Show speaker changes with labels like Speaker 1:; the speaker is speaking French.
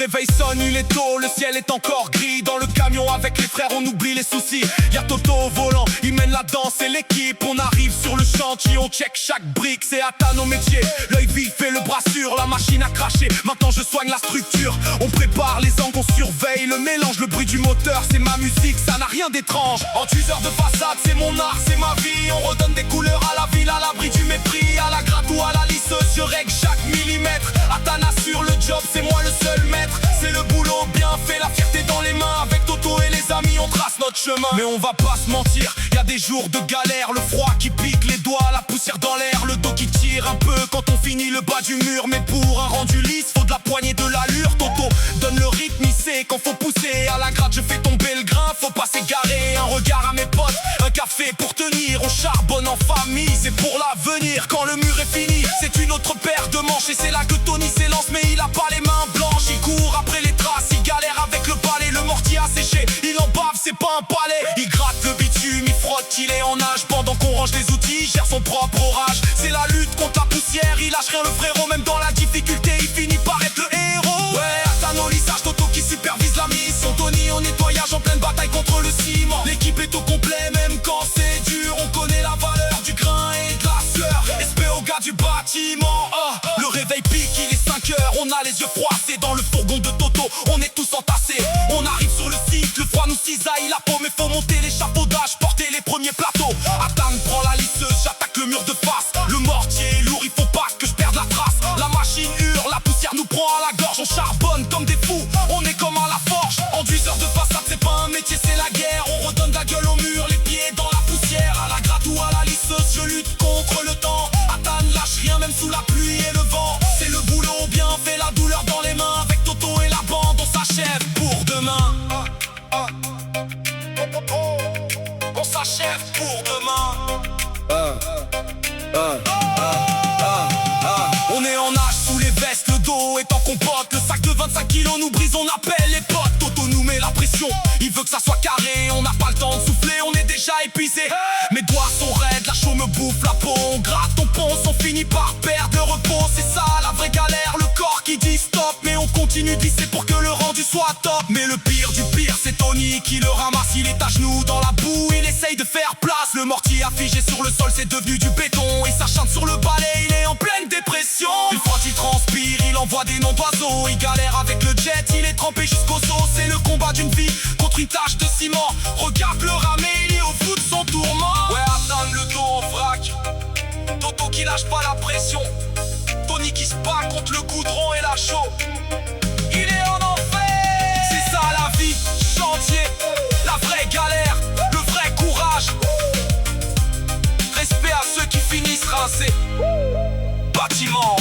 Speaker 1: réveil sonne, il est tôt, le ciel est encore gris. Dans le camion avec les frères on oublie les soucis. Y'a Toto au volant, il mène la danse et l'équipe. On arrive sur le chantier, on check chaque brique. C'est Athan au métier, l'œil vif et le bras sûr. La machine a craché, maintenant je soigne la structure. On prépare les angles, on surveille le mélange. Le bruit du moteur, c'est ma musique, ça n'a rien d'étrange. Entuiseur de façade, c'est mon art, c'est ma vie. On redonne des couleurs à la ville, à l'abri du mépris. À la gratte ou à la lisseuse, je règle chaque millimètre. Athan assure le job, c'est moi le seul maître. C'est le boulot bien fait, la fierté dans les mains. Avec Toto et les amis, on trace notre chemin. Mais on va pas se mentir, y a des jours de galère. Le froid qui pique les doigts, la poussière dans l'air. Le dos qui tire un peu quand on finit le bas du mur. Mais pour un rendu lisse, faut de la poignée, de l'allure. Toto donne le rythme, il sait quand faut pousser. À la gratte, je fais tomber le grain, faut pas s'égarer. Un regard à mes potes, un café pour tenir. On charbonne en famille, c'est pour l'avenir. Quand le mur est fini, c'est une autre paire de manches. Et c'est là que Tony s'élance, mais il a pas les mains blanches. Il court après les traces, il galère avec le balai. Le mortier a séché, il en bave, c'est pas un palais. Il gratte le bitume, il frotte, il est en nage. Pendant qu'on range les outils, il gère son propre orage. C'est la lutte contre la poussière, il lâche rien le frérot. Même dans la difficulté, il finit par être le héros. Ouais, Athan au lissage, Toto qui supervise la mission. Tony au nettoyage en pleine bataille contre le ciment. L'équipe est au complet, même quand c'est dur. On connaît la valeur du grain et de la sueur. SP au gars du bâtiment. Le réveil pique, il est 5 heures. On a les yeux froissés dans le fourgon de Toto. On est tous entassés. On arrive sur le site, le froid nous cisaille la peau. Mais faut monter l'échafaudage, porter les premiers plateaux. Athan prend la lisseuse, j'attaque le mur de face. Le mortier est lourd, il faut pas que je perde la trace. La machine hurle, la poussière nous prend à la gorge. On charbonne comme des fous, on est comme à la forge. Enduiseur de façade, c'est pas un métier, c'est la guerre. On redonne la gueule au mur, les pieds dans la poussière. À la gratte ou à la lisseuse, je lutte contre le temps. Athan lâche rien, même sous la pluie et le vent. C'est le boulot bien fait, la douleur dans les mains. Avec Toto et la bande, on s'achève pour demain. On s'achève pour demain. On est en nage sous les vestes, le dos est en compote. Le sac de 25 kilos nous brise, on appelle les potes. Toto nous met la pression, il veut que ça soit carré. On n'a pas le temps de souffler, on est déjà épuisé. Mes doigts sont raides, la chaux me bouffe la peau. On gratte, on ponce, on finit par perdre le repos. C'est ça la vraie galère, le corps qui dit stop. Mais on continue de visser pour que le rendu soit top. Mais le pire du pire, c'est Tony qui le ramasse. Il est à genoux dans la boue, il essaye de faire place. Le mortier a figé sur le sol, c'est devenu du béton. Et s'acharne sur le balai, il est en pleine dépression. Il frotte, il transpire, il envoie des noms d'oiseaux. Il galère avec le jet, il est trempé jusqu'aux os. C'est le combat d'une vie contre une tache de ciment. Regarde le ramé, il est au bout de son tourment. Ouais, Athan le dos en vrac, Toto qui lâche pas la pression. Tony qui se bat contre le goudron et la chaux. Il est en enfer. C'est ça la vie, chantier, la vraie galère, le vrai courage. Respect à ceux qui finissent rincés. Bâtiment.